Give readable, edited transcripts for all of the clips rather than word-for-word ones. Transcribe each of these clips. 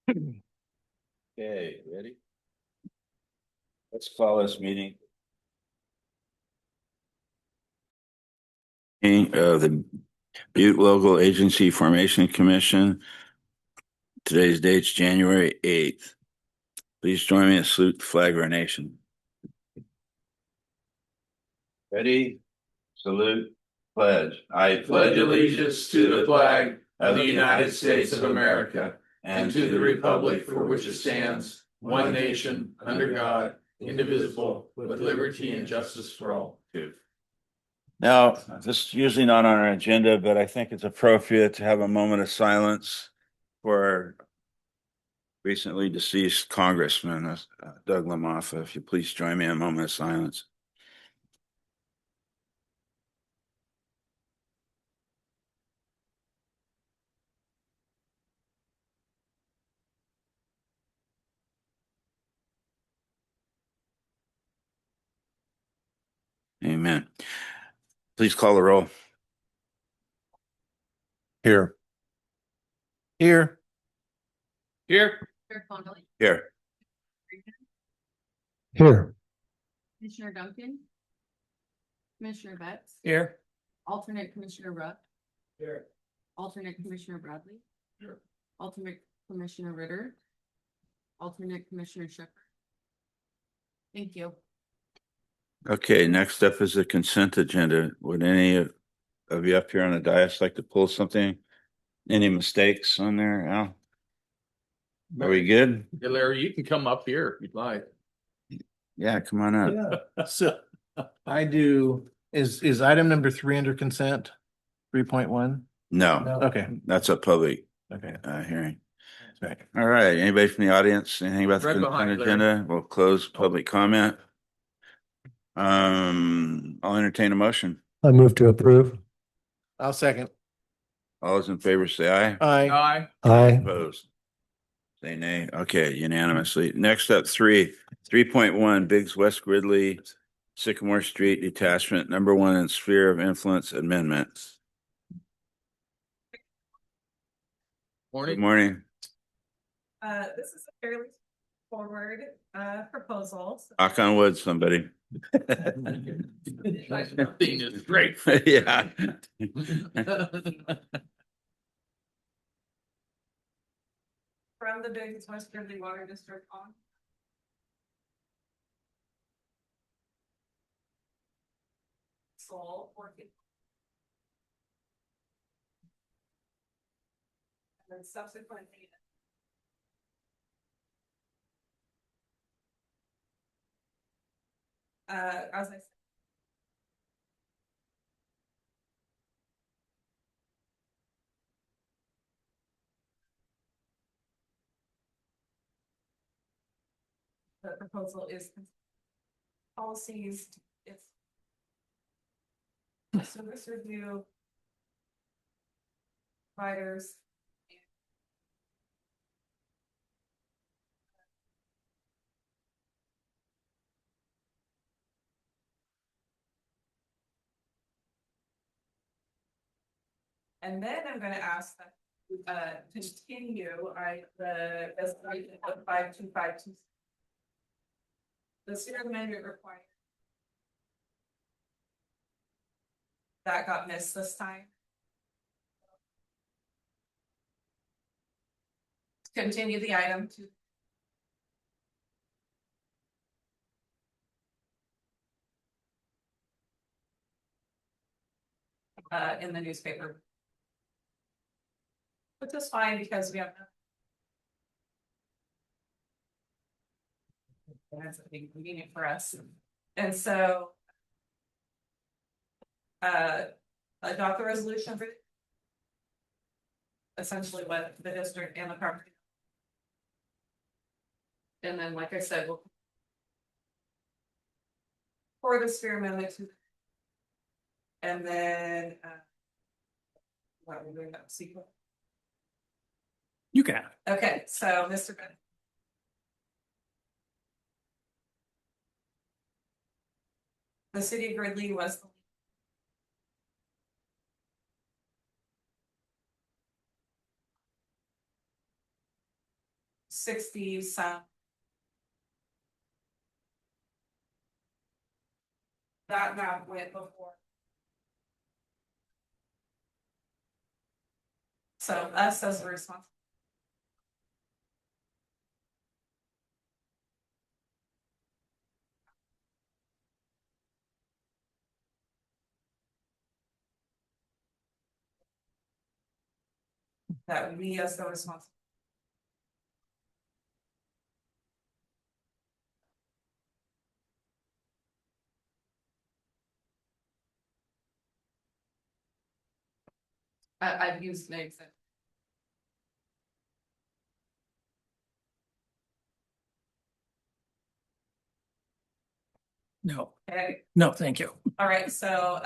Okay, ready? Let's call this meeting. The Butte Local Agency Formation Commission. Today's date's January 8th. Please join me in salute the flag of our nation. Ready? Salute. Pledge. I pledge allegiance to the flag of the United States of America and to the republic for which it stands, one nation, under God, indivisible, with liberty and justice for all. Now, this is usually not on our agenda, but I think it's appropriate to have a moment of silence for our recently deceased Congressman, Doug LaMoffa. If you please join me in a moment of silence. Amen. Please call the roll. Here. Here. Here. Here. Here. Commissioner Duncan. Commissioner Betts. Here. Alternate Commissioner Rupp. Here. Alternate Commissioner Bradley. Here. Alternate Commissioner Ritter. Alternate Commissioner Shepherd. Thank you. Okay, next up is the consent agenda. Would any of you up here on the dais like to pull something? Any mistakes on there, Al? Are we good? Yeah, Larry, you can come up here if you'd like. Yeah, come on up. Yeah, so I do, is item number 3 under consent? 3.1? No, Okay, that's a public okay. hearing. Right. All right, anybody from the audience, anything about the Right consent behind you, agenda? We'll close public comment. I'll entertain a motion. I move to approve. I'll second. All those in favor say aye. Aye. Aye. Aye. Opposed? Say nay. Okay, unanimously. Next up, 3.1, Biggs West Gridley, Sycamore Street Detachment, number 1 in Sphere of Influence Amendments. Good Morning. morning. This is a fairly forward proposal. Knock on wood, somebody. Nice thing is great. Yeah. From the Biggs West Gridley Water District on. Soul working. And then subsequently. As I said. The proposal is policies, it's service review, providers. And then I'm going to ask that continue the resolution of 5252. The Sierra Amendment required. That got missed this time. Continue the item to. In the newspaper. Which is fine because we have. That's a big convenient for us. And so. Adopt the resolution for. Essentially what the district and the property. And then, like I said, we'll. For the Sphere Amendment. And then. What we're doing that sequence. You can. Okay, so Mr. Ben. The city of Gridley was. 60 some. That map went before. So us as a responsible. That we as the responsible. I've used names. No, Okay, no, thank you. all right, so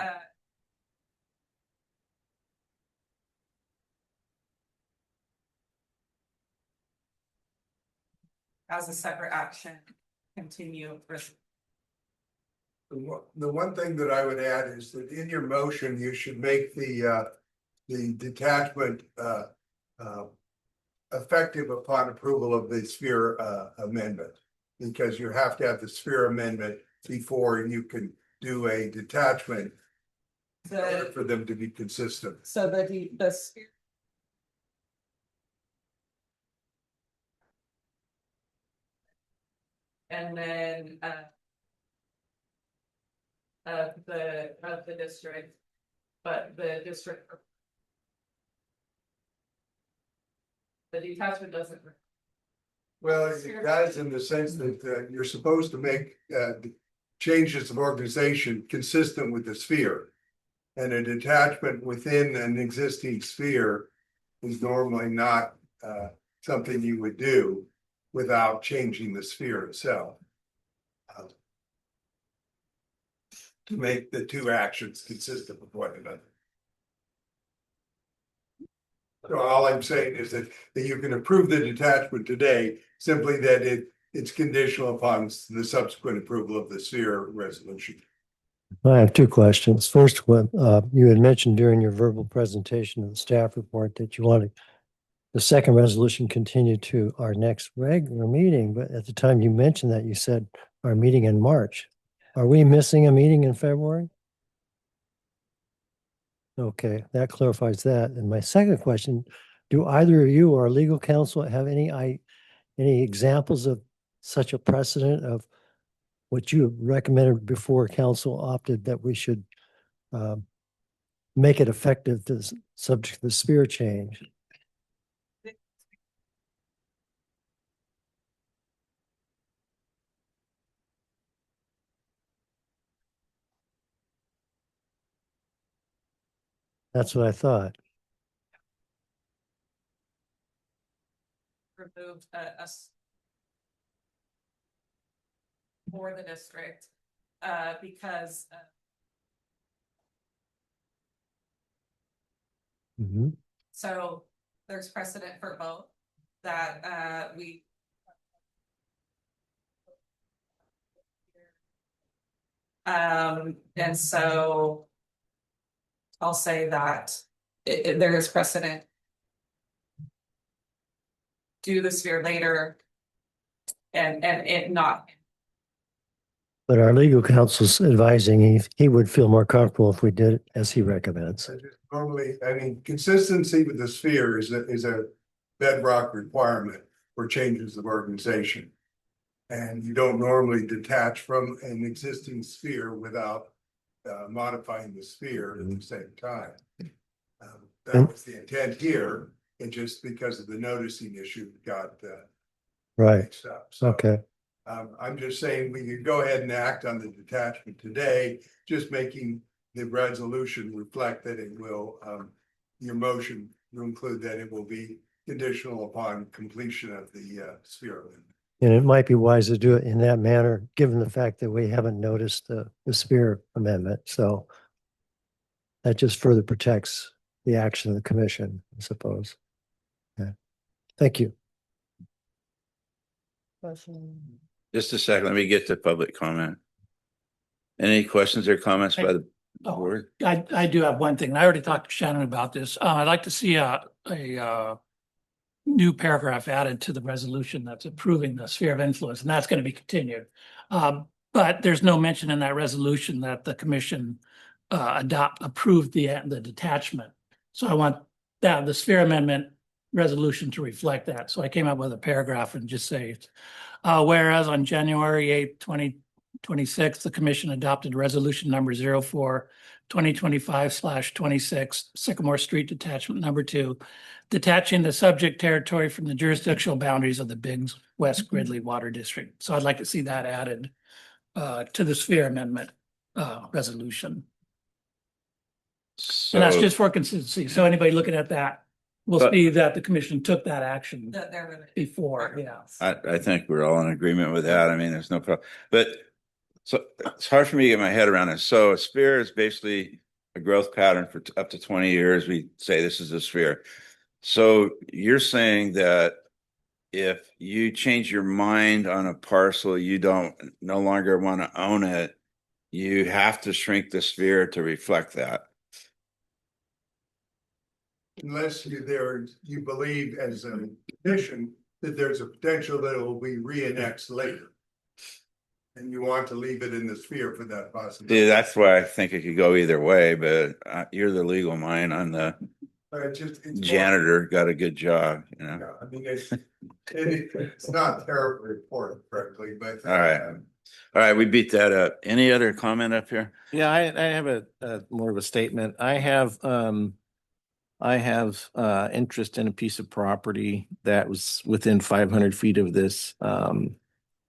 as a separate action, continue. The one thing that I would add is that in your motion, you should make the detachment effective upon approval of the sphere amendment. Because you have to have the sphere amendment before you can do a detachment in order for them to be consistent. So the sphere. And then of the district, but the district. The detachment doesn't. Well, it does in the sense that you're supposed to make changes of organization consistent with the sphere. And a detachment within an existing sphere is normally not something you would do without changing the sphere itself. To make the two actions consistent with one another. So all I'm saying is that you can approve the detachment today, simply that it's conditional upon the subsequent approval of the sphere resolution. I have two questions. First one, you had mentioned during your verbal presentation of the staff report that you wanted the second resolution continue to our next regular meeting, but at the time you mentioned that, you said our meeting in March. Are we missing a meeting in February? Okay, that clarifies that. And my second question, do either of you or legal counsel have any examples of such a precedent of what you recommended before council opted that we should make it effective to subject to the sphere change? That's what I thought. Removed for the district, because Mhm. so there's precedent for both that we. And so I'll say that there is precedent. Do the sphere later. And it not. But our legal counsel's advising he would feel more comfortable if we did it as he recommends. Normally, I mean, consistency with the sphere is a bedrock requirement for changes of organization. And you don't normally detach from an existing sphere without modifying the sphere at the same time. That was the intent here, and just because of the noticing issue got Right. mixed up. So Okay. I'm just saying we could go ahead and act on the detachment today, just making the resolution reflect that it will, your motion will include that it will be conditional upon completion of the sphere amendment. And it might be wise to do it in that manner, given the fact that we haven't noticed the sphere amendment. So that just further protects the action of the commission, I suppose. Okay. Thank you. Just a second, let me get to public comment. Any questions or comments by the Oh, board? I do have one thing. I already talked to Shannon about this. I'd like to see a new paragraph added to the resolution that's approving the sphere of influence, and that's going to be continued. But there's no mention in that resolution that the commission approved the detachment. So I want that, the sphere amendment resolution to reflect that. So I came up with a paragraph and just say, whereas on January 8th, 2026, the commission adopted resolution number 04/2025/26, Sycamore Street Detachment Number 2, detaching the subject territory from the jurisdictional boundaries of the Biggs West Gridley Water District. So I'd like to see that added to the sphere amendment resolution. And that's So, just for consistency. So anybody looking at that will But- see that the commission took that action That they're gonna. before, yeah. I think we're all in agreement with that. I mean, there's no problem, but so it's hard for me to get my head around it. So a sphere is basically a growth pattern for up to 20 years. We say this is a sphere. So you're saying that if you change your mind on a parcel, you don't no longer want to own it, you have to shrink the sphere to reflect that. Unless you believe as a condition that there's a potential that it will be re-annexed later. And you want to leave it in the sphere for that possibility. Yeah, that's why I think it could go either way, but you're the legal mind. I'm the But it's janitor, got a good job, you know? Yeah, I mean, it's not terribly important, frankly, but. All right. All right, we beat that up. Any other comment up here? Yeah, I have a more of a statement. I have interest in a piece of property that was within 500 feet of this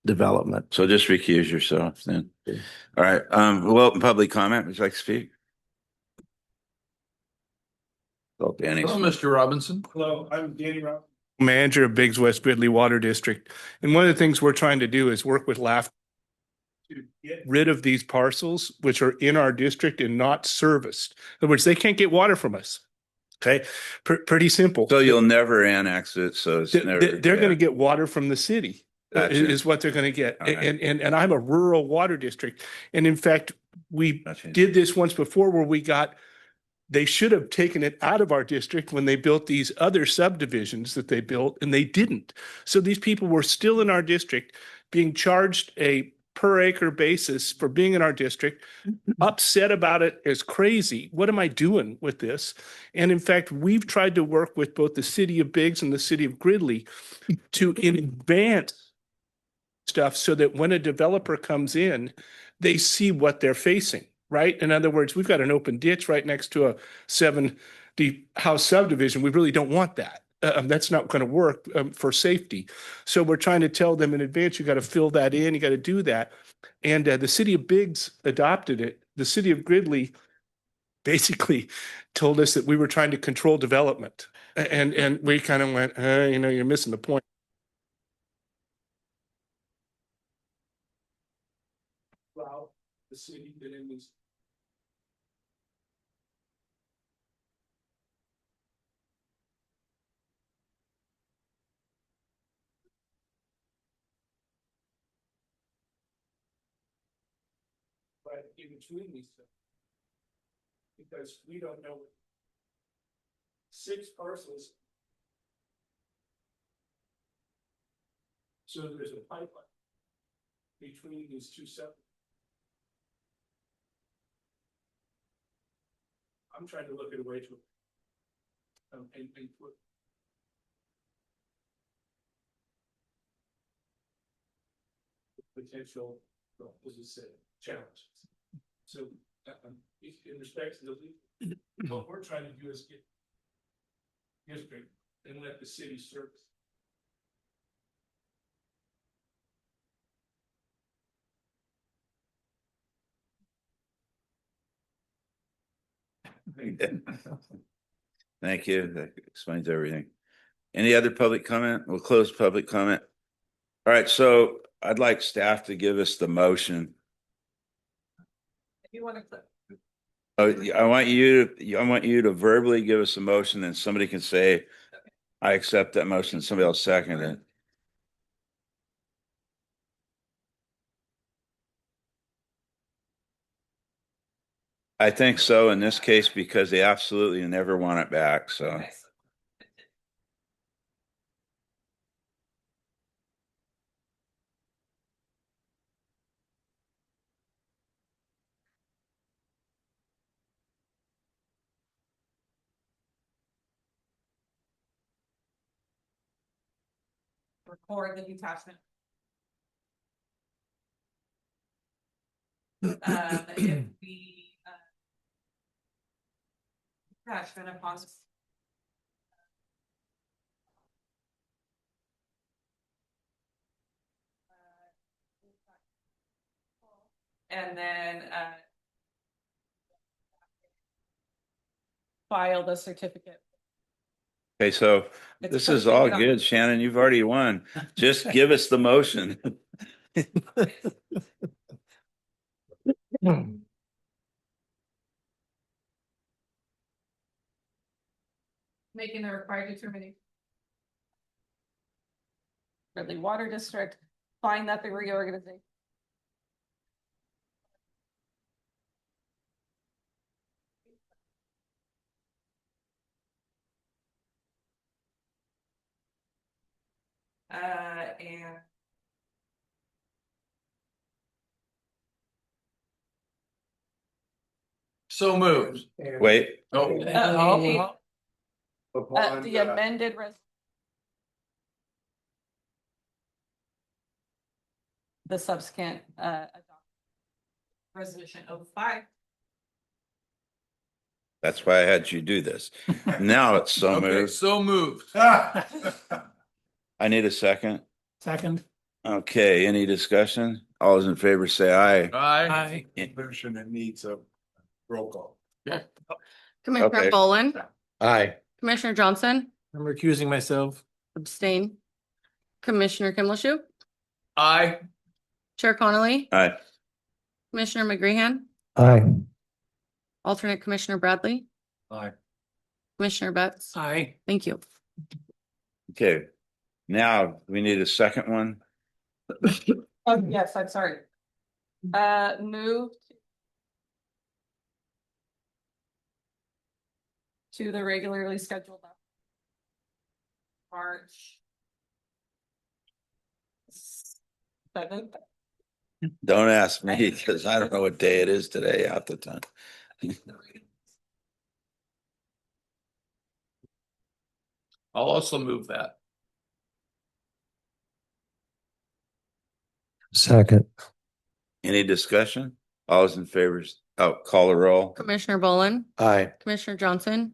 development. So just recuse yourself then. All right, we'll open public comment. Would you like to speak? Oh, Danny. Hello, Mr. Robinson. Hello, I'm Danny Rob, manager of Biggs West Gridley Water District. And one of the things we're trying to do is work with LAFCo to get rid of these parcels which are in our district and not serviced. In other words, they can't get water from us. Okay, pretty simple. So you'll never annex it, so it's never. They're going to get water from the city. Gotcha. Is what they're going to get. All right. And I'm a rural water district. And in fact, we Gotcha. did this once before where they should have taken it out of our district when they built these other subdivisions that they built, and they didn't. So these people were still in our district being charged a per acre basis for being in our district, upset about it as crazy. What am I doing with this? And in fact, we've tried to work with both the city of Biggs and the city of Gridley to in advance stuff so that when a developer comes in, they see what they're facing, right? In other words, we've got an open ditch right next to a 70 house subdivision. We really don't want that. That's not going to work for safety. So we're trying to tell them in advance, you got to fill that in, you got to do that. And the city of Biggs adopted it. The city of Gridley basically told us that we were trying to control development. And we kind of went, you're missing the point. Well, the city that in these. But in between these two, because we don't know 6 parcels. So there's a pipeline between these two separates. I'm trying to look at a way to and put potential, as you said, challenges. So in respect to the what we're trying to do is get district and let the city service. Thank you. That explains everything. Any other public comment? We'll close public comment. All right, so I'd like staff to give us the motion. If you want to click. Oh, I want you to verbally give us a motion, and somebody can say, I accept that motion, somebody else second it. I think so in this case, because they absolutely never want it back, so. Okay. record the detachment. If the detachment upon and then file the certificate. Okay, so It's this is posted all on- good, Shannon. You've already won. Just give us the motion. Making the required determination. Ridley Water District, find that the reorganization. And So moved. Wait, Oh, Upon, the amended the subsequent resolution 05. that's why I had you do this. Now it's so okay, moved. so moved. I need a second. Second. Okay, any discussion? All those in favor say aye. Aye. motion that needs a roll call. Okay. Commissioner Boland, Aye. Commissioner Johnson, I'm recusing myself. abstain. Commissioner Kimmelshue, Aye. Chair Connolly, Aye. Commissioner McGreehan, Aye. alternate Commissioner Bradley, Aye. Commissioner Betts. Aye. Thank you. Okay, now we need a second one. Oh, yes, I'm sorry. Move to the regularly scheduled March 7th. Don't ask me because I don't know what day it is today half the time. I'll also move that. Second. Any discussion? All those in favor, call the roll. Commissioner Boland, Aye. Commissioner Johnson,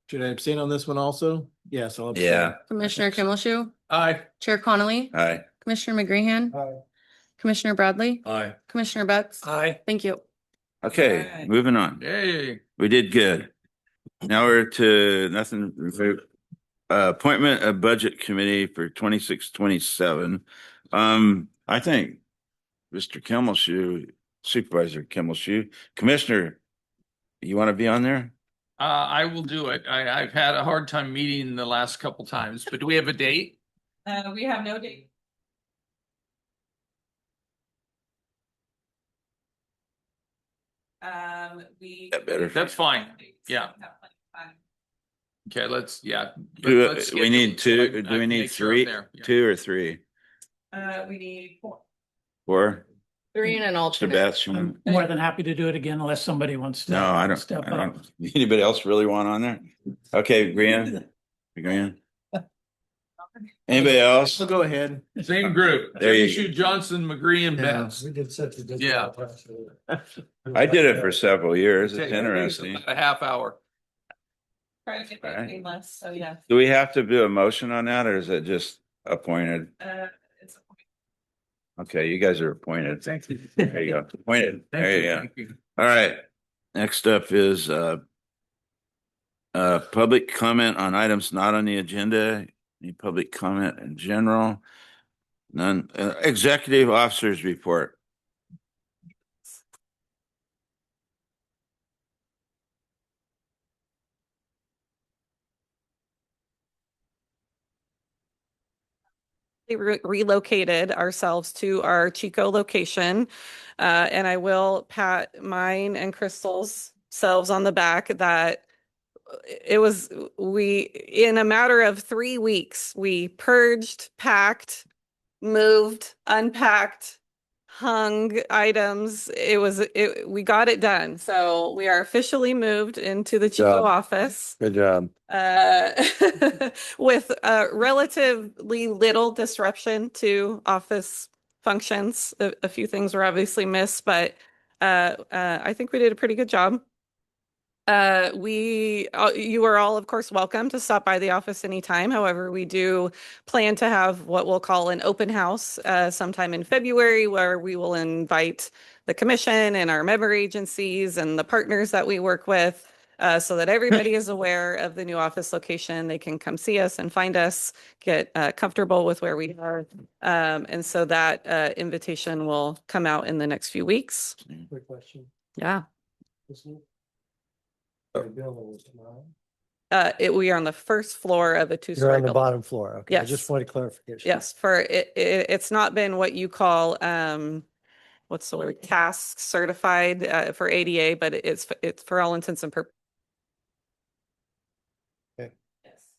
Should I abstain on this one also? Yes, I'll abstain. Yeah, Commissioner Kimmelshue, Aye. Chair Connolly, aye. Commissioner McGreehan, Aye. Commissioner Bradley, Aye. Commissioner Betts. Aye. Thank you. Okay, Alright. moving on. Yay. We did good. Now we're to nothing. Appointment of budget committee for 26-27. I think Mr. Kimmelshue, Supervisor Kimmelshue, Commissioner, you want to be on there? I will do it. I've had a hard time meeting the last couple times, but do we have a date? We have no date. That better. That's fine. Yeah. Okay, let's, yeah. Do Let's we need schedule it so two? I Do we can need make sure I'm three? there. Yeah. 2 or 3? We need 4. 4? 3 and an Mr. alternate. Betts, you I'm want? more than happy to do it again unless somebody wants to. No, I don't. Step I up. don't. Anybody else really want on there? Okay, Brian. Anybody else? So go ahead. Same group. There you Timmy Johnson, McGree and Betts. We did such a good Yeah. job. I did it for several years. It's Take interesting. about a half hour. Try to get Alright. that painless, so yeah. Do we have to do a motion on that or is it just appointed? It's Okay, you guys are appointed. Thank you. There you go. Appointed. Thank There you go. Thank you. All right. Next up is public comment on items not on the agenda. Any public comment in general? None. Executive officers report. relocated ourselves to our Chico location. And I will pat mine and Crystal's selves on the back that in a matter of 3 weeks, we purged, packed, moved, unpacked hung items. We got it done. So we are officially moved into the Chico Job. office. Good job. Uh, with relatively little disruption to office functions. A few things were obviously missed, but I think we did a pretty good job. You are all, of course, welcome to stop by the office anytime. However, we do plan to have what we'll call an open house sometime in February, where we will invite the commission and our member agencies and the partners that we work with, so that everybody is aware of the new office location. They can come see us and find us, get comfortable with where we are. And so that invitation will come out in the next few weeks. Quick question. Yeah. The building is tomorrow. We are on the first floor of a You're two-story on the building. bottom floor. Okay, I Yes. just wanted clarification. Yes, for it's not been what you call, what's the word, task certified, for ADA, but it's for all intents and purposes. Okay. Yes.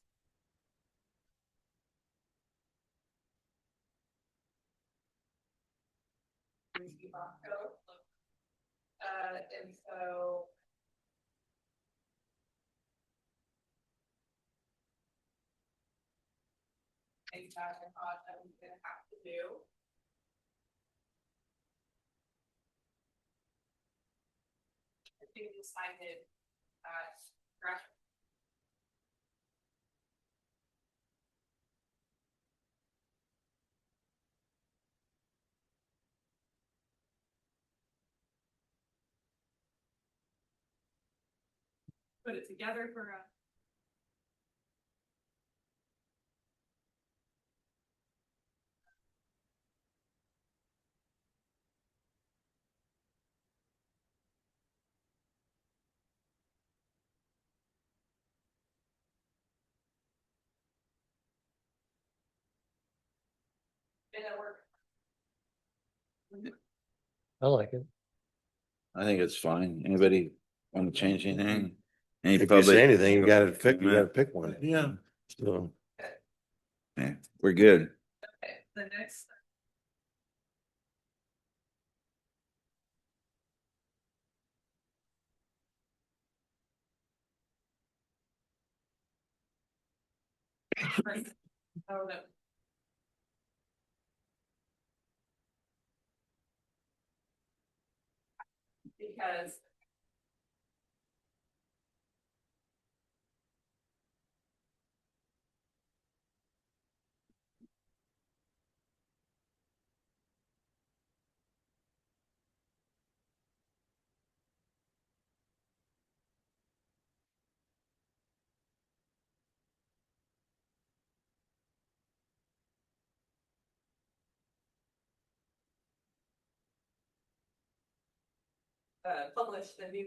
And so. Things that I thought I was gonna have to do. I think we decided, graphic. Put it together for a. I like it. I think it's fine. Anybody want to change anything? Any If you public? say anything, you gotta pick one. Yeah. So. Yeah, we're good. Okay, the next. Oh, no. Because. Publish the new.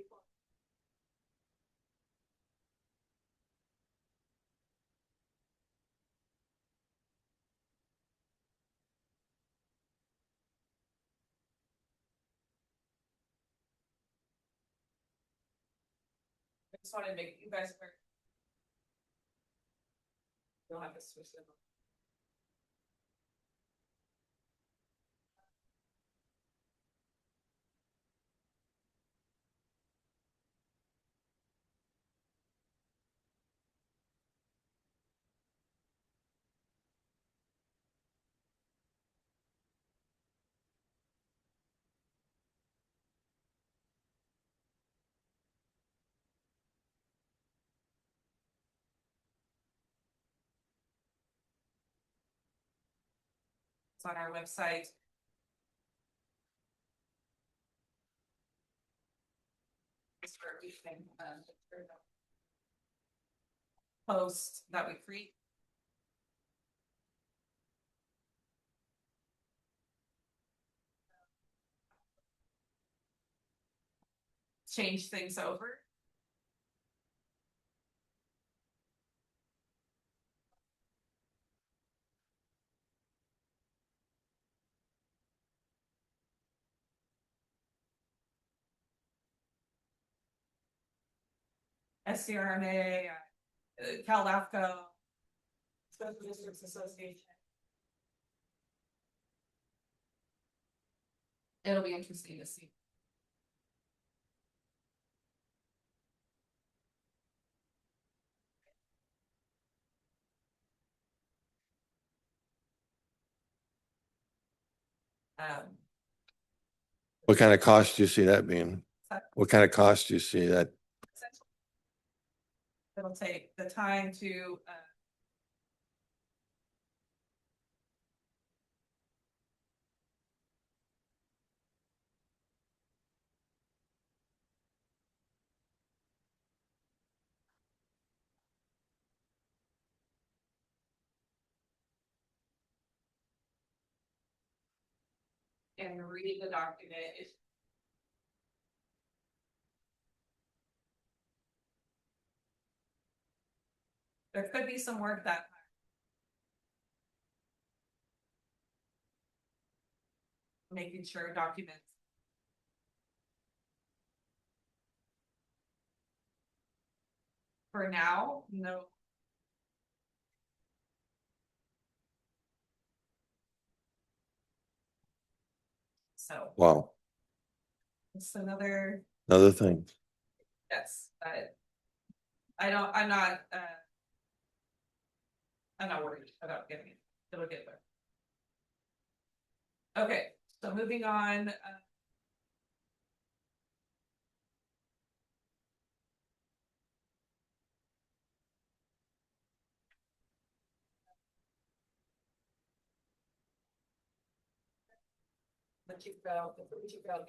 I just wanted to make you guys aware. You'll have to switch them. It's on our website. It's where we can, post that we create. Change things over. SCRMA, Cal LAFCo, Special Districts Association. It'll be interesting to see. What kind of cost do you see that being? What kind of cost do you see that? It'll take the time to, and read the document. There could be some work that. Making sure documents. For now, no. So Wow, it's another, another thing. yes, but I'm not worried about getting it. It'll get there. Okay, so moving on. The Chief Bell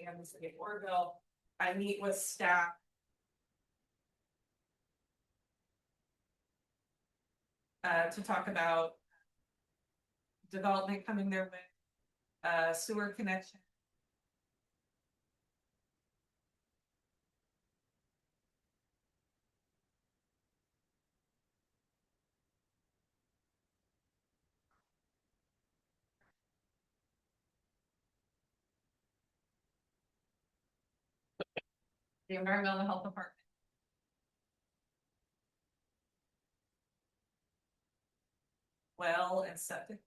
and the City of Orville. I meet with staff. To talk about development coming their way, sewer connection. The environmental health department. Well, and septic.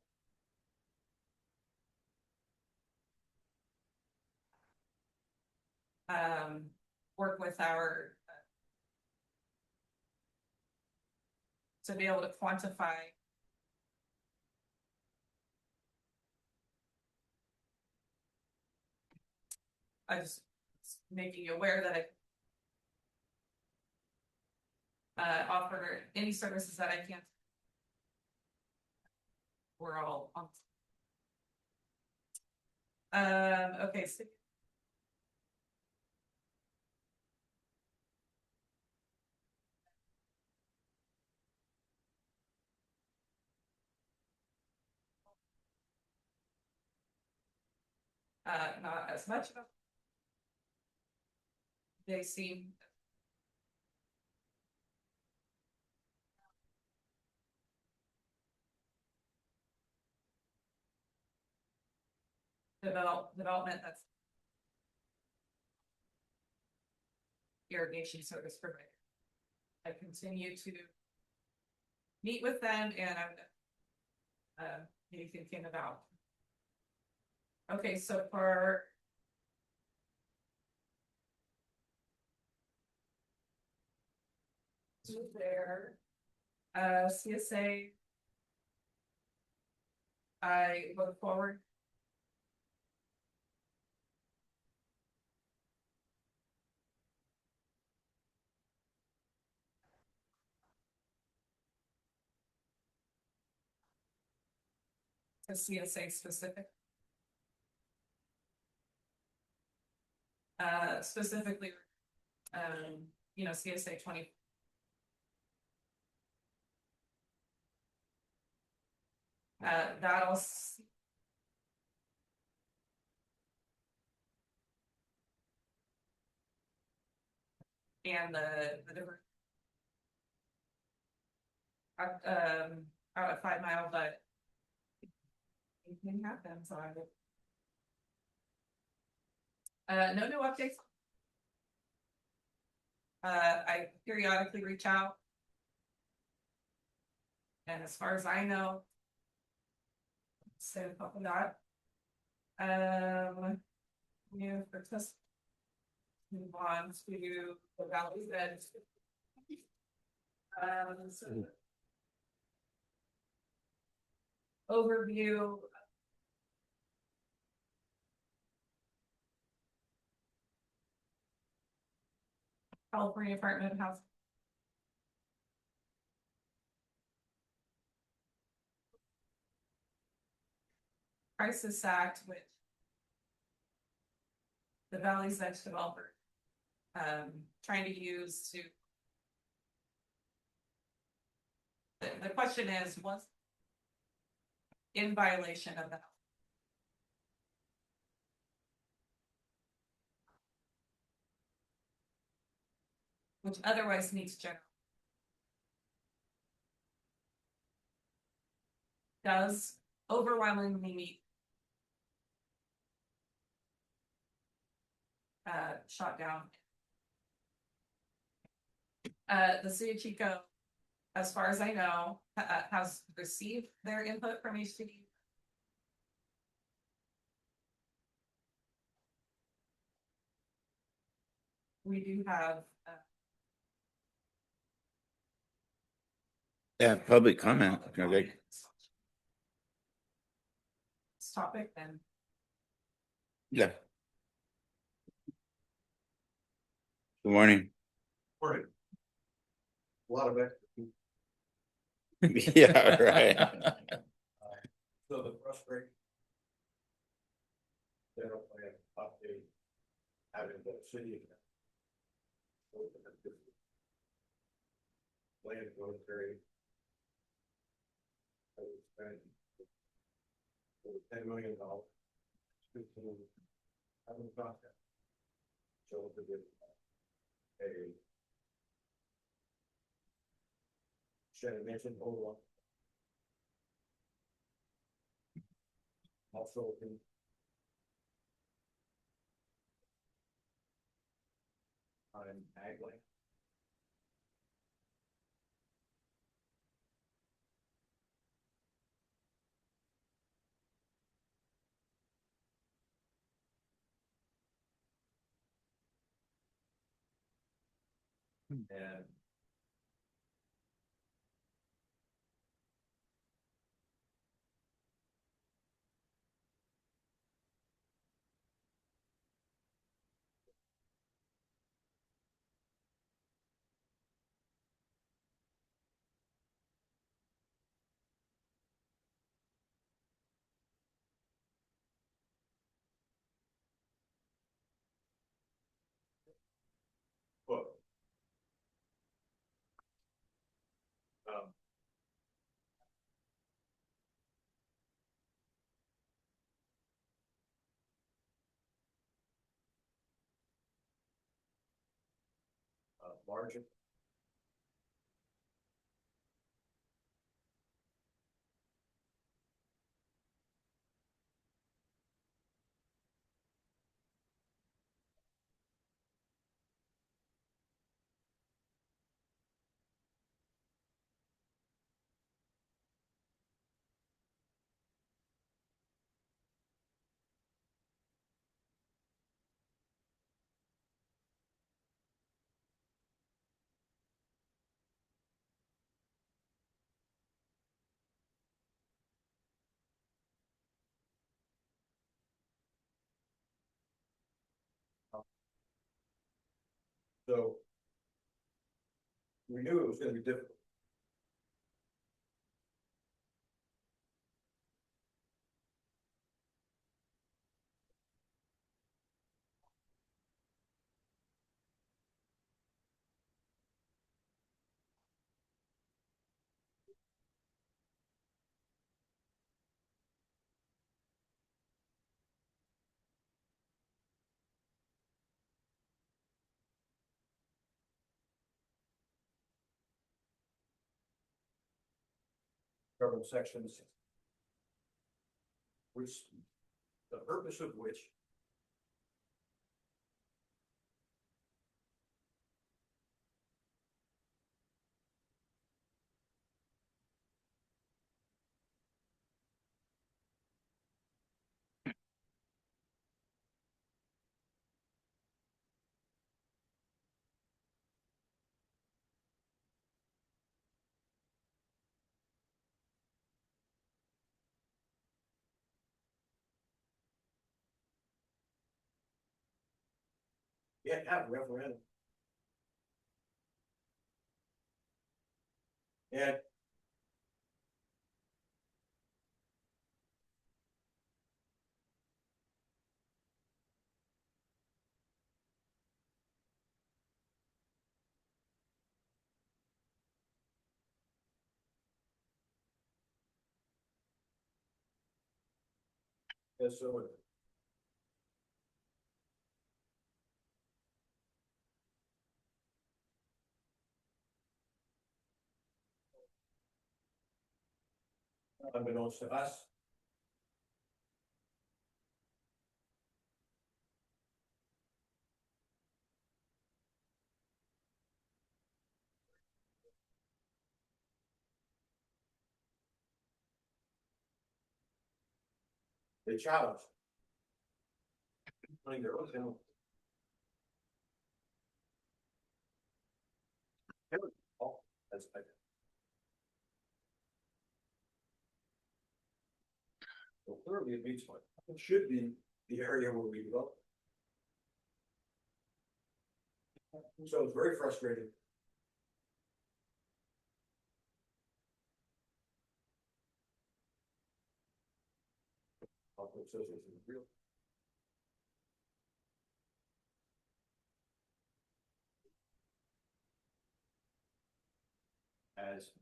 Work with our. To be able to quantify. I just making you aware that I offer any services that I can't. We're all on. Okay, so. Not as much of. They seem. Development that's. Irrigation service provider. I continue to. Meet with them and I'm. Maybe thinking about. Okay, so for. There. CSA. I look forward. To CSA specific. Specifically, CSA 20. That'll. And the different. Out of 5 Mile, but. Anything happens, so I would. No new updates. I periodically reach out. And as far as I know. So that. You for this. Move on to the Valley's Edge. So overview. California Department of Housing. Crisis Act, which the Valley's Edge developer trying to use to. The question is, was in violation of that. Which otherwise meets general. Does overwhelmingly meet. Shot down. The city of Chico, as far as I know, has received their input from HCD. We do have. Yeah, public comment. Okay. This topic then. Yeah. Good morning. A lot of it. Yeah, right. So the frustrating. General plan update. Having the city. Land military. $10 million. Haven't got that. So the a. Should I mention overall? Also. On ag land. And. But. Margin. So. We knew it was gonna be difficult. Government sections. Which, the purpose of which. Yeah, have a referendum. Yeah. Yes, sir. Unbeknownst to us. They challenge. Putting their own thing. Oh, that's like. Well, clearly it meets one. It should be the area where we develop. So it's very frustrating. As.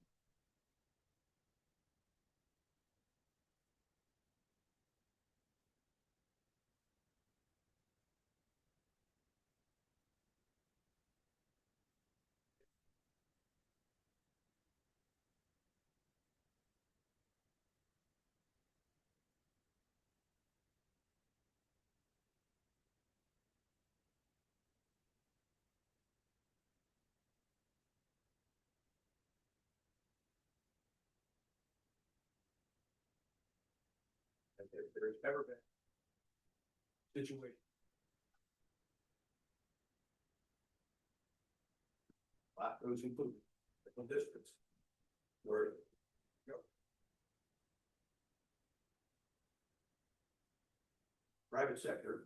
There's ever been. Situation. LAFCos included, different districts. Where. Private sector.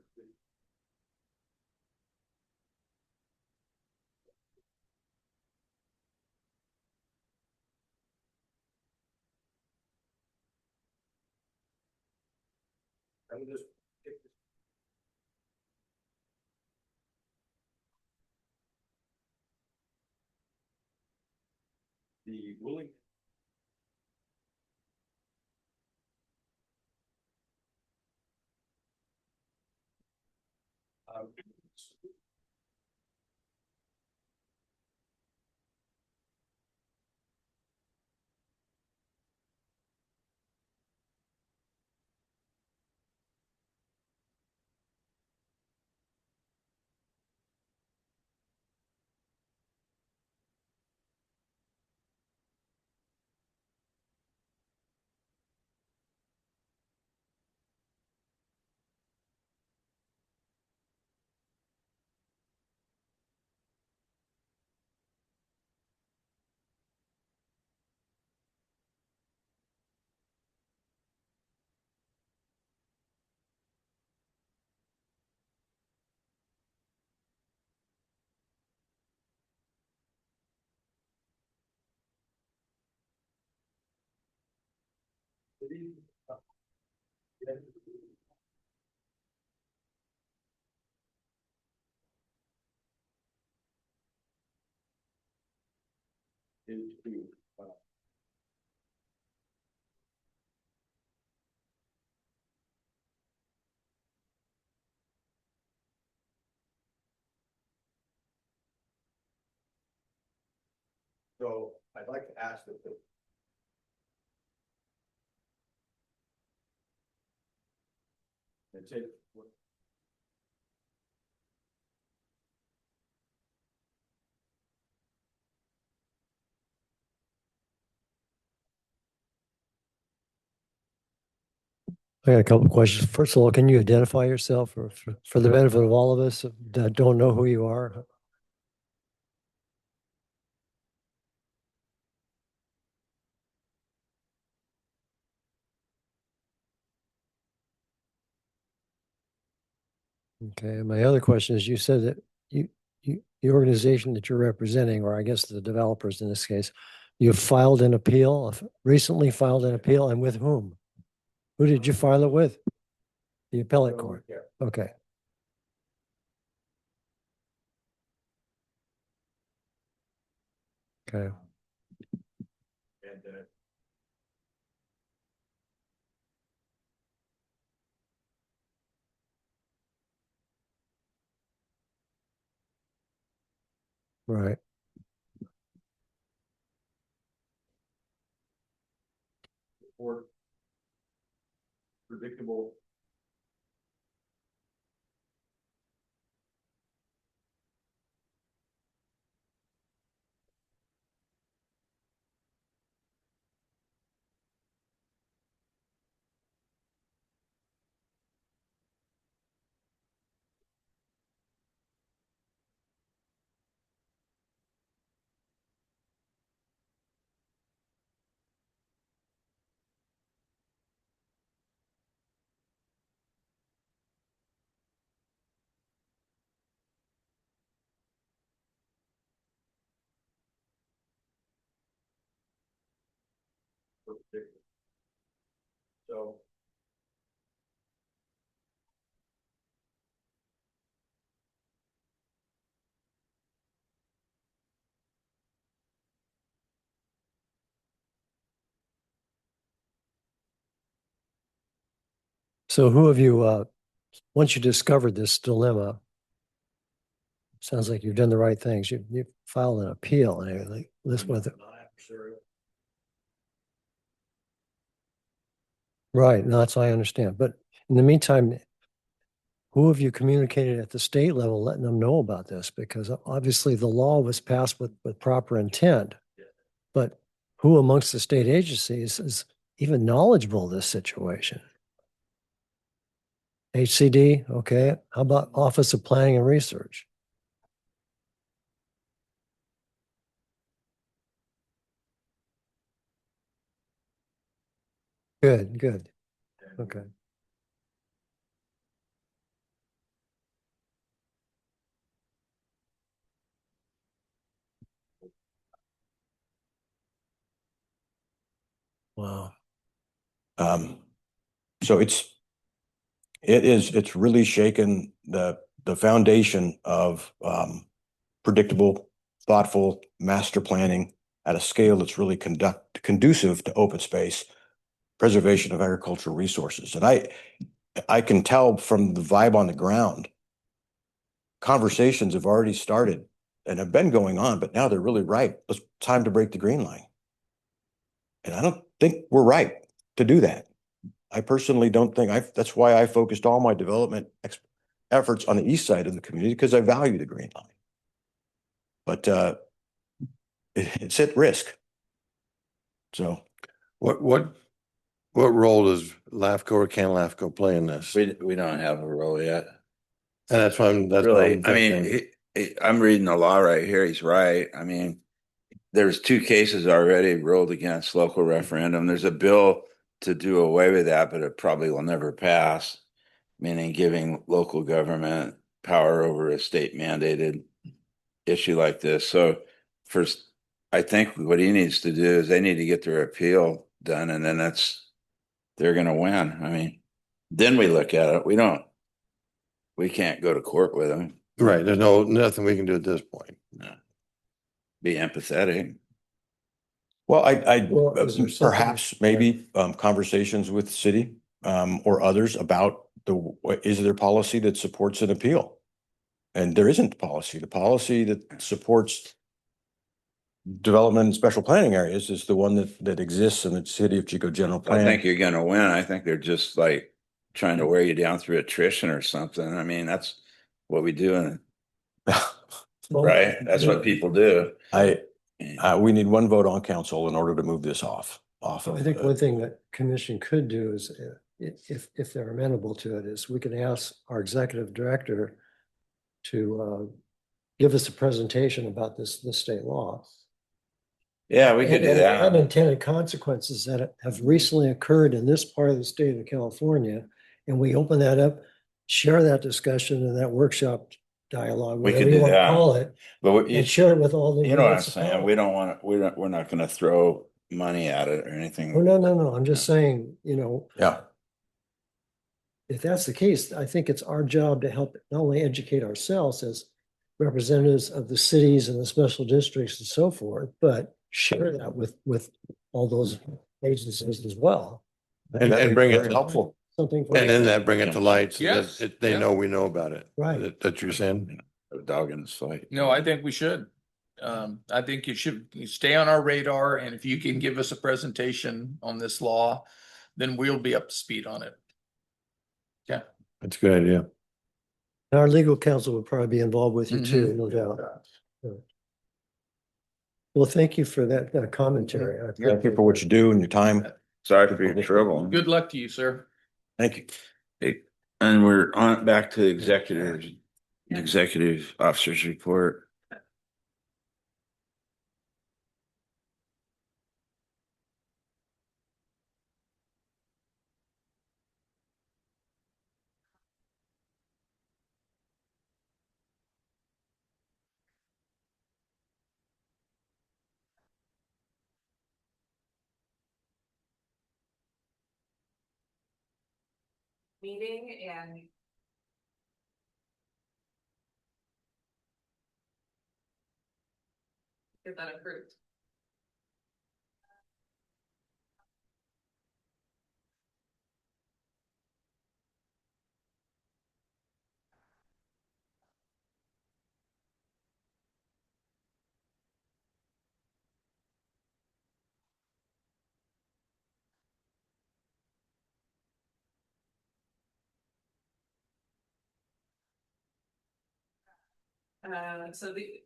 I would just. The willing. So I'd like to ask that the. That's it. I got a couple of questions. First of all, can you identify yourself for the benefit of all of us that don't know who you are? Okay, my other question is, you said that the organization that you're representing, or I guess the developers in this case, you've filed an appeal, recently filed an appeal, and with whom? Who did you file it with? The appellate court. Okay. Okay. Right. Predictable. So. So who have you, once you discovered this dilemma, sounds like you've done the right things. You filed an appeal and everything. This was right. No, that's I understand. But in the meantime, who have you communicated at the state level, letting them know about this? Because obviously the law was passed with proper intent. But who amongst the state agencies is even knowledgeable of this situation? HCD, okay. How about Office of Planning and Research? Good, good. Okay. Wow. So it's really shaken the foundation of predictable, thoughtful master planning at a scale that's really conducive to open space, preservation of agricultural resources. And I can tell from the vibe on the ground, conversations have already started and have been going on, but now they're really ripe. It's time to break the green line. And I don't think we're right to do that. I personally don't think that's why I focused all my development efforts on the east side of the community, because I value the green line. But it's at risk. So What role does LAFCo or can LAFCO play in this? We don't have a role yet. And that's why that's what Really, I'm I thinking. mean, I'm reading the law right here. He's right. I mean, there's 2 cases already ruled against local referendum. There's a bill to do away with that, but it probably will never pass, meaning giving local government power over a state mandated issue like this. So first, I think what he needs to do is they need to get their appeal done, and then they're going to win. I mean, then we look at it. We can't go to court with them. Right. There's nothing we can do at this point. No. Be empathetic. well, Well, is there something- perhaps maybe conversations with the city or others about is there policy that supports an appeal? And there isn't policy. The policy that supports development in special planning areas is the one that exists in the city of Chico general I plan. think you're going to win. I think they're just like trying to wear you down through attrition or something. I mean, that's what we do, right? That's what people do. We need one vote on council in order to move this off I of. think one thing that commission could do is, if they're amenable to it, is we can ask our executive director to give us a presentation about this state law. Yeah, we could do And that. unintended consequences that have recently occurred in this part of the state of California. And we open that up, share that discussion and that workshop dialogue, We could whatever you do want to that. call it, But what and share it with all the you know what I'm saying? We municipalities. don't want to, we're not gonna throw money at it or anything. Oh, no, I'm just saying, you know, Yeah. if that's the case, I think it's our job to help not only educate ourselves as representatives of the cities and the special districts and so forth, but share that with all those agencies as well. And bring it, Helpful. Something. for and then that bring it to light so Yes, that they yeah. know we know about it. Right. That you're saying. A dog in the fight. No, I think we should. I think you stay on our radar, and if you can give us a presentation on this law, then we'll be up to speed on it. Yeah. That's a good idea. Our legal counsel would probably be involved with you too, no doubt. Well, thank you for that commentary. I Thank you for what you do and your time. Sorry for your trouble. Good luck to you, sir. Thank you. Hey, and we're on back to executive officer's report. Meeting and get that approved. So the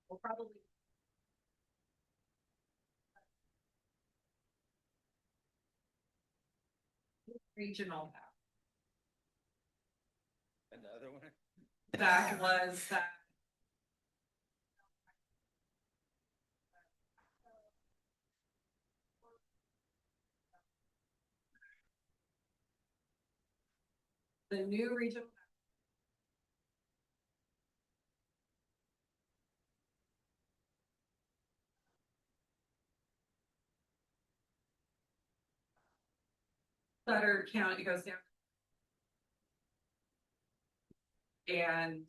we'll probably regional. Another one? That was that. The new regional. Sutter County goes down. And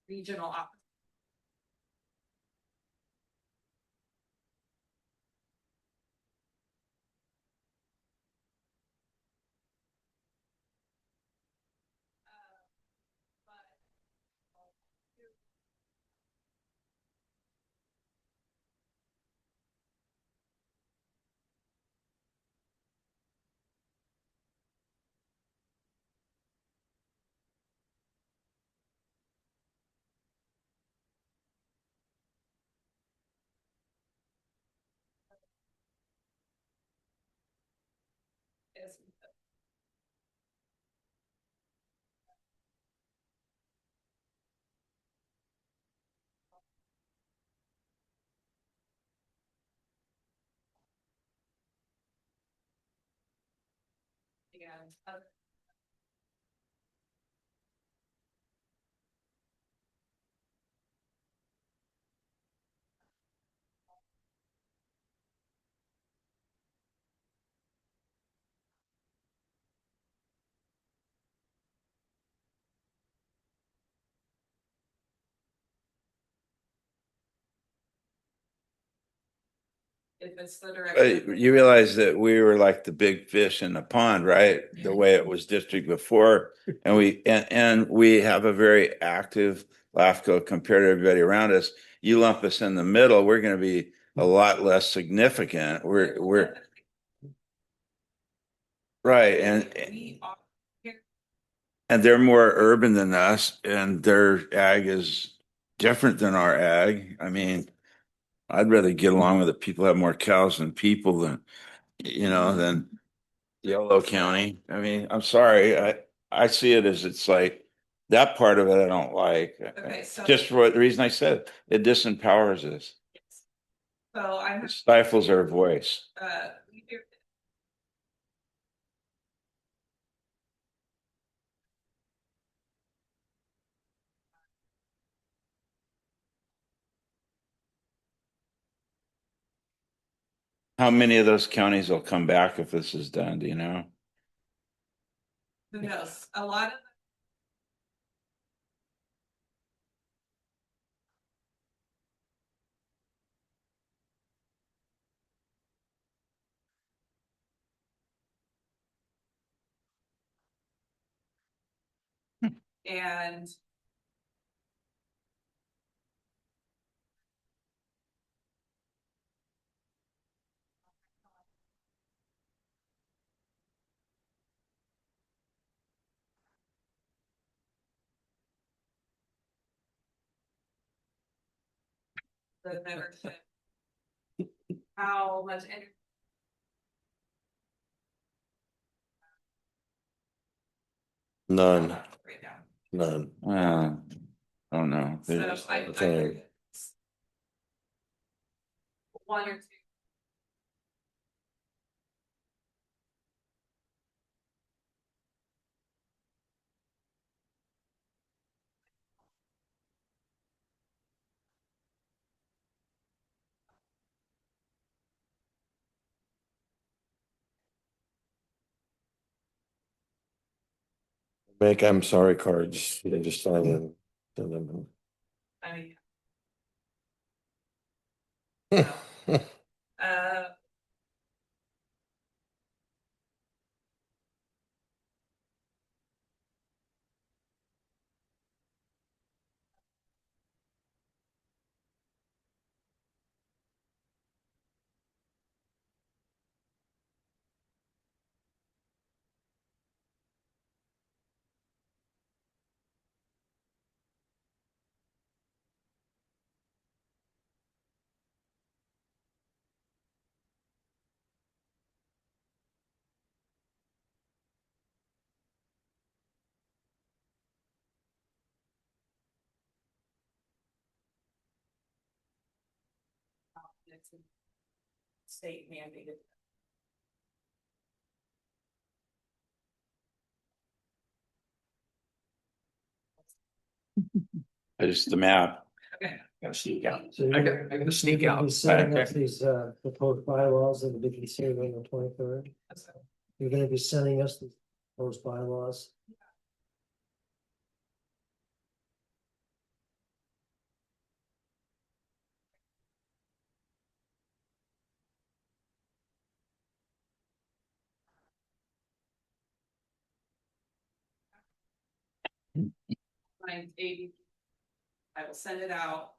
regional office. And if it's the direction. You realize that we were like the big fish in the pond, right? The way it was district before. And we have a very active LAFCO compared to everybody around us. You lump us in the middle, we're gonna be a lot less significant. We're right. We are And they're more urban than us and their ag is different than our ag. I mean, I'd rather get along with the people who have more cows than people than Yolo County. I mean, I'm sorry. I see it as it's like that part of it I don't like. Okay, so- Just for the reason I said, it disempowers us. So I'm It stifles our voice. we do- How many of those counties will come back if this is done, do you know? who knows? A lot of and the membership. How much energy None, right now. none. I don't know. So Okay. one or two. Make I'm sorry cards, you can just sign in. Send them. I mean, in. uh, it's a state mandated. Just the map. Okay. Gotta sneak out. So you're I gotta sneak gonna out. be setting up these proposed bylaws that will be considered on the 23rd. You're gonna be sending us the proposed bylaws. Mine's 80. I will send it out.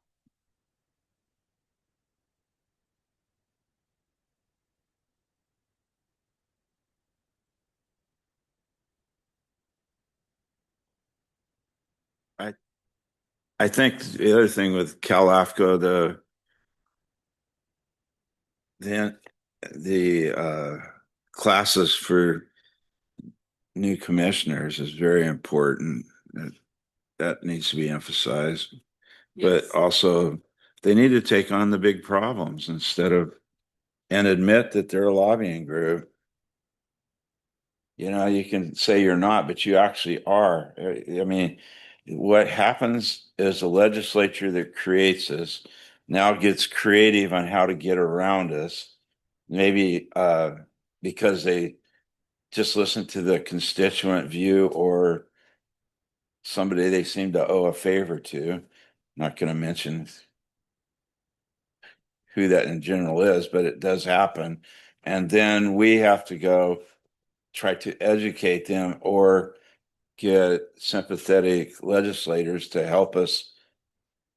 I think the other thing with LAFCo, the classes for new commissioners is very important. That needs to be emphasized. But Yes. also they need to take on the big problems instead of and admit that they're a lobbying group. You know, you can say you're not, but you actually are. I mean, what happens is the legislature that creates this now gets creative on how to get around us. Maybe because they just listen to the constituent view or somebody they seem to owe a favor to. Not going to mention who that in general is, but it does happen. And then we have to go try to educate them or get sympathetic legislators to help us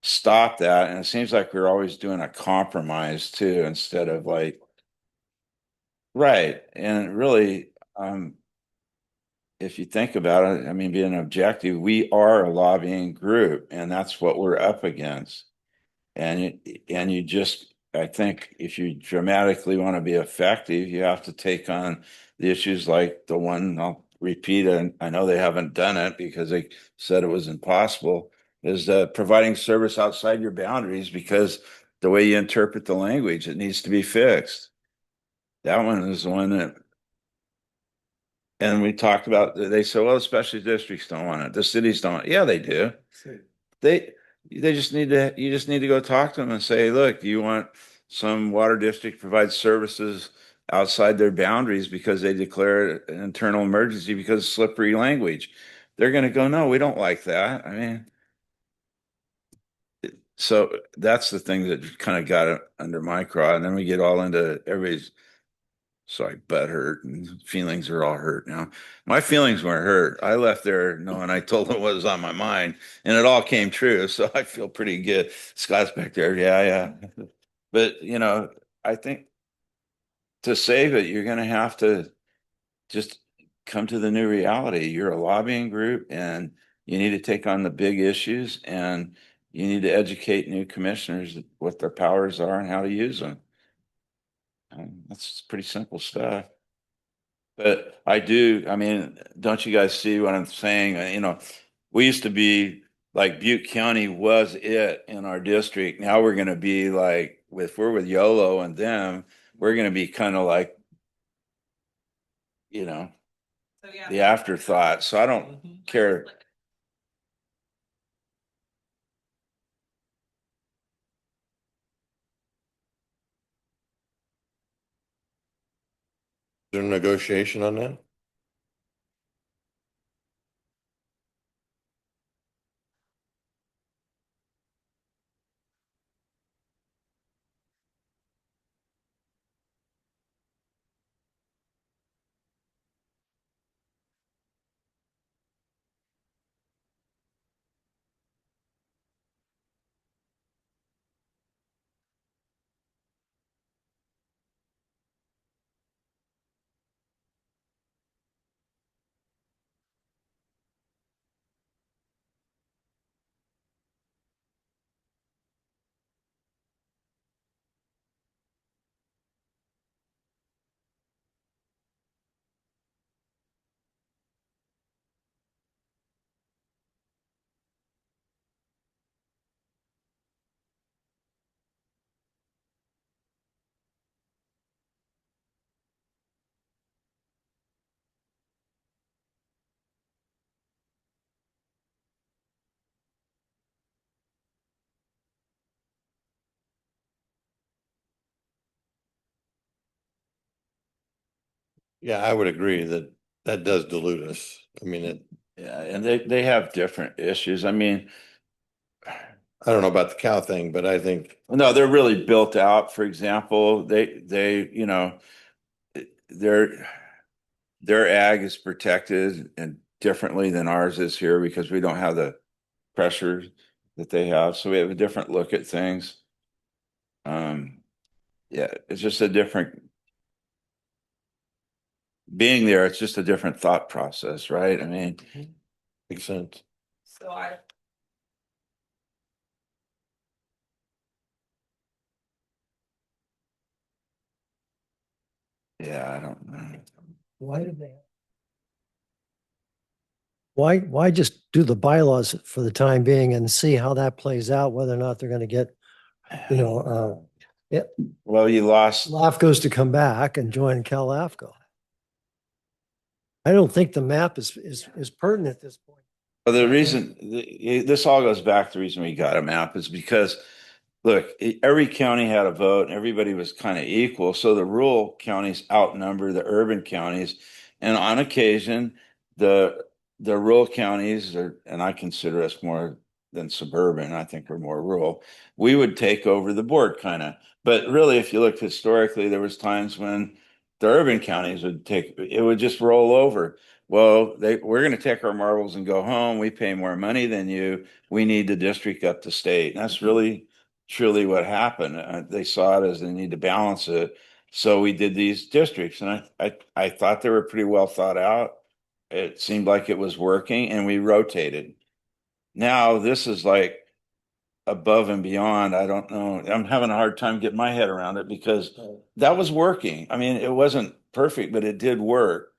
stop that. And it seems like we're always doing a compromise too, instead of like, right. And really, if you think about it, I mean, being objective, we are a lobbying group and that's what we're up against. And you just, I think if you dramatically want to be effective, you have to take on the issues like the one I'll repeat, and I know they haven't done it because they said it was impossible, is providing service outside your boundaries because the way you interpret the language, it needs to be fixed. That one is the one that, and we talked about, they said, well, the special districts don't want it. The cities don't. Yeah, they do. They they just need to you just need to go talk to them and say, look, do you want some water district provides services outside their boundaries because they declare an internal emergency because of slippery language? They're going to go, no, we don't like that. I mean, so that's the thing that kind of got it under my craw. And then we get all into everybody's sorry, butt hurt and feelings are all hurt now. My feelings weren't hurt. I left there knowing I told them what was on my mind and it all came true. So I feel pretty good. Scott's back there. Yeah, yeah. But, you know, I think to save it, you're going to have to just come to the new reality. You're a lobbying group and you need to take on the big issues and you need to educate new commissioners what their powers are and how to use them. That's pretty simple stuff. But I do, I mean, don't you guys see what I'm saying? You know, we used to be like Butte County was it in our district. Now we're going to be like, if we're with YOLO and them, we're going to be kind of like, you know, So yeah. the afterthought. So I don't care. Is there negotiation on that? Yeah, I would agree that that does dilute us. I mean, Yeah. And they have different issues. I mean, I don't know about the cow thing, but I think no, they're really built out. For example, you know, their ag is protected and differently than ours is here because we don't have the pressure that they have. So we have a different look at things. Yeah, it's just a different being there. It's just a different thought process, right? I mean, Makes sense. So I. yeah, I don't know. Why did they? Why just do the bylaws for the time being and see how that plays out, whether or not they're going to get, Well, you lost. LAFCO's to come back and join LAFCo. I don't think the map is pertinent at this point. Well, the reason this all goes back to the reason we got a map is because, look, every county had a vote and everybody was kind of equal. So the rural counties outnumber the urban counties. And on occasion, the rural counties are, and I consider us more than suburban, I think we're more rural, we would take over the board kind of. But really, if you look historically, there was times when the urban counties would take it would just roll over. Well, we're going to take our marbles and go home. We pay more money than you. We need the district up to state. And that's really truly what happened. They saw it as they need to balance it. So we did these districts, and I thought they were pretty well thought out. It seemed like it was working, and we rotated. Now this is like above and beyond. I don't know. I'm having a hard time getting my head around it because that was working. I mean, it wasn't perfect, but it did work.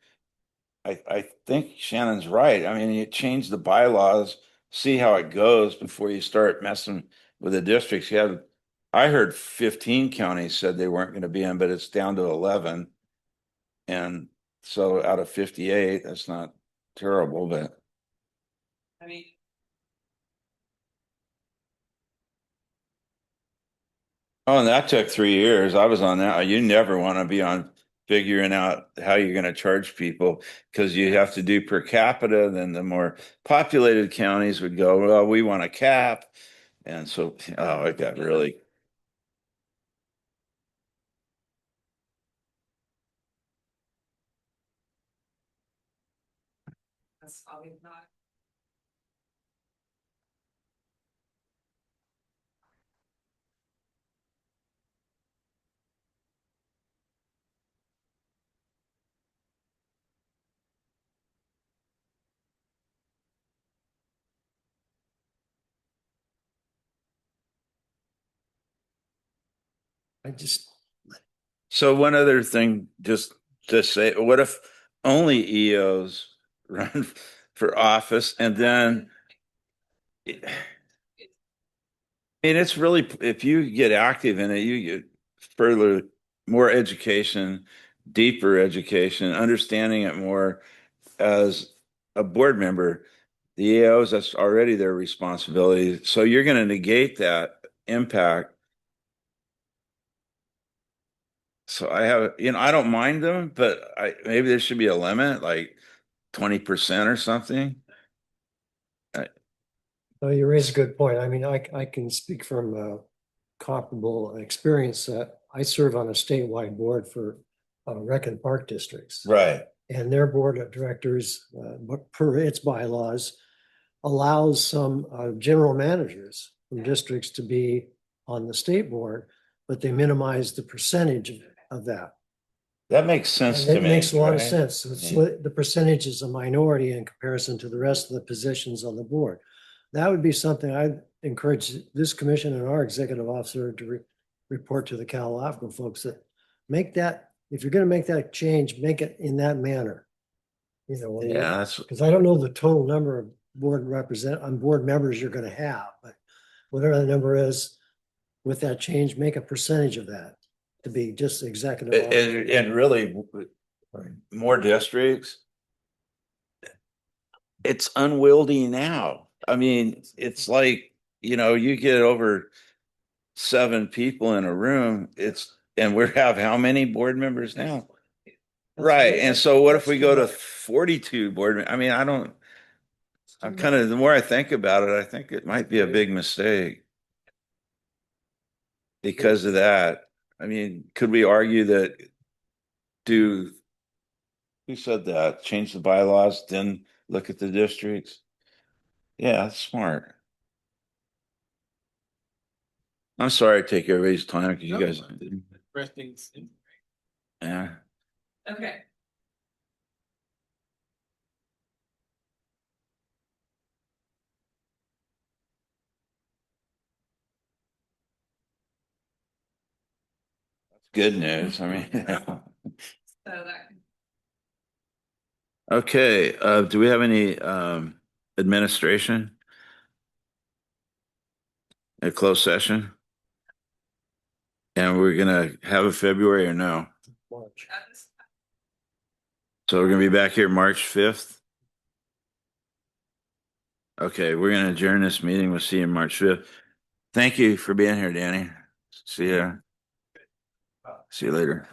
I think Shannon's right. I mean, you change the bylaws, see how it goes before you start messing with the districts. I heard 15 counties said they weren't going to be in, but it's down to 11. And so out of 58, that's not terrible, but. I mean. Oh, and that took 3 years. I was on that. You never want to be on figuring out how you're going to charge people because you have to do per capita. Then the more populated counties would go, well, we want a cap. And so, oh, it got really. That's probably not. I just, So one other thing, just to say, what if only EOs run for office and then I mean, it's really, if you get active in it, you get further, more education, deeper education, understanding it more as a board member. The EOs, that's already their responsibility. So you're going to negate that impact. So I have, I don't mind them, but maybe there should be a limit, like 20% or something. oh, you raise a good point. I mean, I can speak from comparable experience. I serve on a statewide board for rec and park districts. Right. And their board of directors, per its bylaws, allows some general managers from districts to be on the state board, but they minimize the percentage of that. That makes sense And to it me. makes a lot of right? sense. The percentage is a minority in comparison to the rest of the positions on the board. That would be something I'd encourage this commission and our executive officer to report to the LAFCo folks, that make that, if you're going to make that change, make it in that manner. Yeah, that's, Because I don't know the total number of board members you're going to have, but whatever the number is, with that change, make a percentage of that to be just executive officer. and really more districts. It's unwieldy now. I mean, it's like, you get over 7 people in a room, and we have how many board members now? Right. And so what if we go to 42 board? I mean, I'm kind of, the more I think about it, I think it might be a big mistake because of that. I mean, could we argue that who said that? Change the bylaws, then look at the districts. Yeah, that's smart. I'm sorry to take everybody's time because you guys, yeah. Okay. Good news. I mean, So that. okay, do we have any administration? A closed session? And we're gonna have a February or no? So we're gonna be back here March 5th? Okay, we're gonna adjourn this meeting. We'll see you March 5th. Thank you for being here, Danny. See ya. See you later.